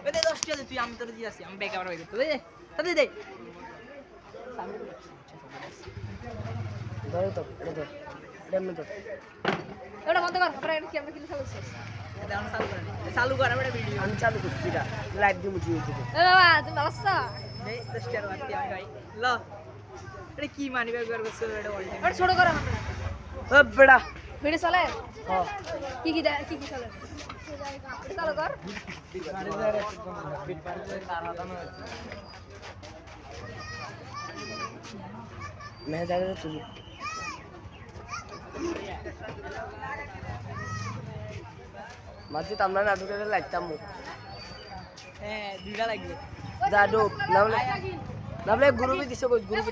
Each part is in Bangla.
ওই দে 10 টাকা দে তুই আমি তোর দিয়ে আসি আমি ব্যাগ আবার বাইরে দে তাতে দে ধরে তো এটা ধর এমনি ধর এটা বন্ধ কর আমরা কি আমরা কি চালু করছিস এটা আমরা চালু কর আমরা ভিডিও আমি চালু করছি এটা লাইভ দিয়ে মুছি ইউটিউবে এ বাবা তুমি ভালো আছো এই 10 টাকা বাড়তি আমি ভাই ল এটা কি মানি ব্যাগ বের করছ এটা অল টাইম এটা ছোট করো ও বেড়া ভিডিও চলে হ্যাঁ কি চলে এটা চালু কর মেজাজে তুলি মাঝে আমরা নাটকের লাগতাম হ্যাঁ দুইটা লাগবে জাদু নামলে গ্রুপে দিছে কই গ্রুপে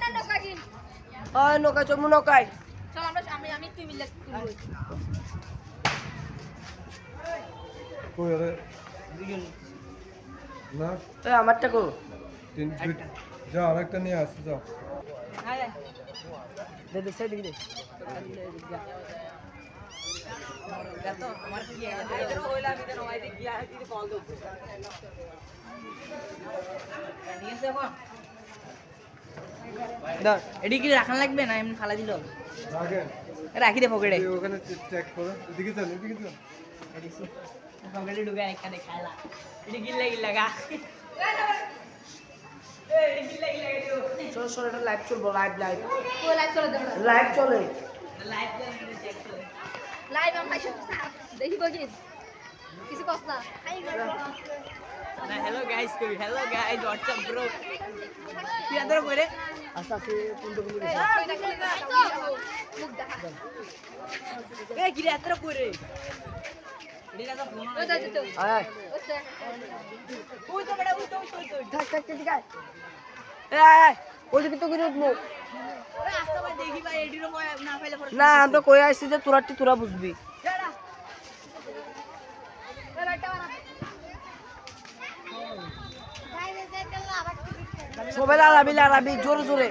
হয় নৌকা চমু নৌকায় চল আমি তুই মিলে তুলবো কই আরে না এই আমারটা কো তিন ফিট যা আরেকটা নিয়ে আসছে যাও আয় দে দে সাইড দে গাতো আমার কি আছে এর হইলা আমি দেন ওই দিকে গিয়া দিদি কল দাও ঠিক আছে এখন ধর এডি কি রাখান লাগবে না এমনি ফালা দিল রাখেন রাখি দে পকেটে এই ওখানে চেক করো এদিকে চল এডিসি পকেটে ঢুকে একটা দেখাইলা এডি গিল্লা গিল্লা গা এই গিল্লা গিল্লা গা চলো চলো এটা লাইভ চলবো লাইভ কই লাইভ চলে দেব লাইভ চলে লাইভ চেক করে লাইভ আমরা দেখি বকি কিছু কষ্ট না না হ্যালো গাইস কই হ্যালো গাইস হোয়াটসঅ্যাপ ব্রো কি আদর করে আস্তে আস্তে কোনটা কোনটা মুখ দেখা এ কি রে আদর করে এদিকে তো ফোন ওই দাও তো আয় ওই তো বড় ওই তো থাক থাক ঠিক আছে এই আয় ওই দিকে তো করে উঠবো ওই আস্তে ভাই দেখি ভাই এডির না পাইলে পরে না আমরা কই আইছি যে তোরা বুঝবি যাড়া ওই লাইটটা বানা সবাই লারাবি জোরে জোরে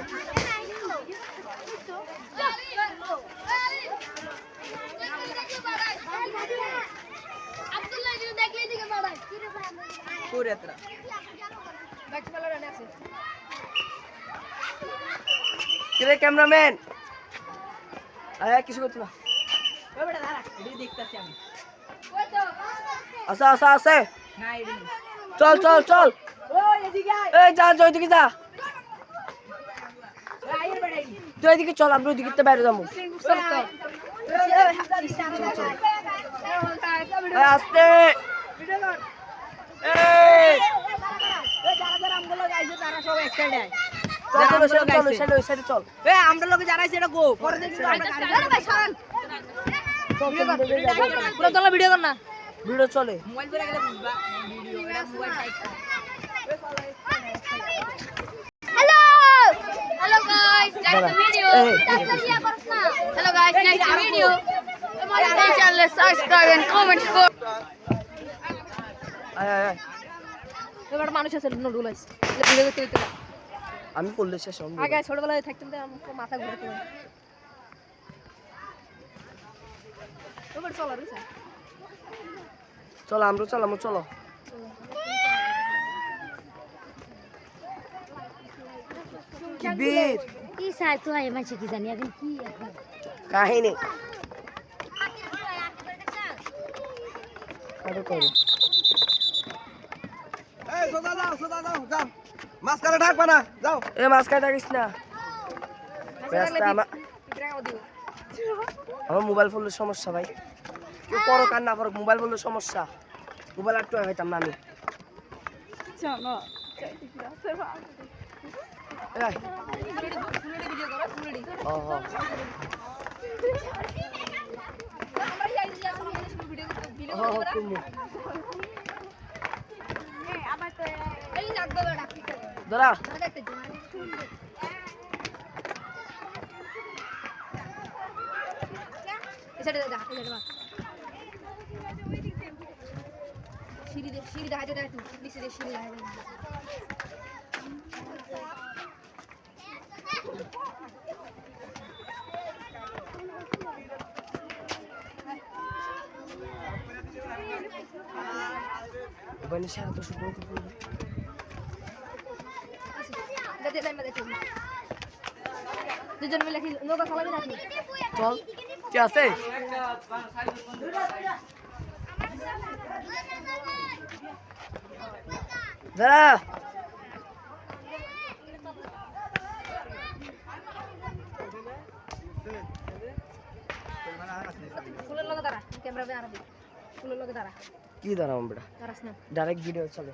করে এতরা ব্যাকটা ভালো রানে আছে কিরে ক্যামেরাম্যান আয় কিছু করতে না ওই বড় দাঁড়া এডি দেখতাছি আমি ওই তো আছে না এডি চল ওই এদিকে আয় এই যা ওইদিকে যা আইর বড় এডি তুই এদিকে চল আমরা ওইদিকে বাইরে যাবো আস্তে ভিডিও কর এই যারা আমগুলো গাইছে তারা সব এক সাইডে আয় চল ওই সাইডে চল এ আমরা লোকে যারা আছে এটা গো পরে দেখি আমরা গাড়ি ভাই সরান পুরো তোলা ভিডিও কর না ভিডিও চলে মোবাইল করে গেলে বুঝবা ভিডিও এটা mobile side Hello guys, nice to meet you. Hello guys, nice to meet you. My channel, subscribe and comment. আয় এবার মানুষ আছে নোডুল আছে ভিডিও করতে দিতে আমি করলে শেষ হবে আগে ছোটবেলায় থাকতাম তো আমার মাথা ঘুরে তো এবার চল আর চলো আমরা চলো বীর কি চাই তো আই মানছে কি জানি এখন কি কাহিনী কত করে এই সোজা যাও যাও মাছ কাটা ঢাকবা না যাও এ মাছ কাটা গিস না আমার মোবাইল ফোনের সমস্যা ভাই কেউ পরো কার না পরো মোবাইল ফোনের সমস্যা মোবাইল আর টয় হইতাম না আমি এই, ও হ তুমি দাঁড়া সিঁড়ি দেখা যায় নিচে দিয়ে সিঁড়ি দেখা যায় ওখানে সারা তো শুধু দুজন মিলে কি নৌকা চালাবি নাকি? চল কি আছে দাঁড়া ফুলের লগে দাঁড়া, ক্যামেরা দাঁড়াবি। ফুলের লগে দাঁড়া, কি দাঁড়াম বেটা দাঁড়াস না। ডাইরেক্ট ভিডিও চলে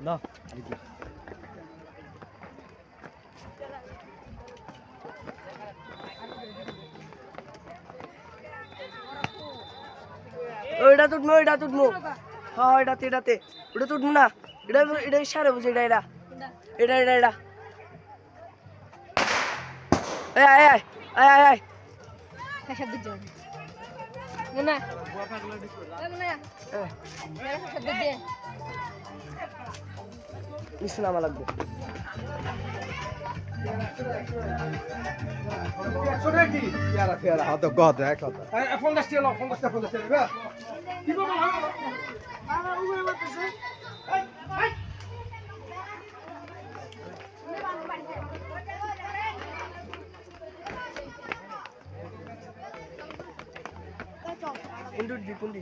না ওইটা তুটমু হ্যাঁ এটাতে ওটা তুটমু না এটা সারে বুঝে এটা এটা এটা এটা আয় আয় আয় আয় আয় আয় হ্যাঁ দুজন না ইসলামা লাগবে হয়তো গদ এক কথা 50 টাকা 50 টাকা কি বলবো কুন্ডি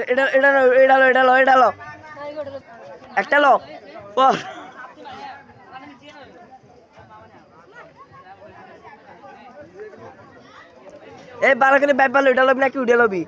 এটা লো একটা লো এই বারা করে ব্যাট বল এটা লবি নাকি উড়ে লবি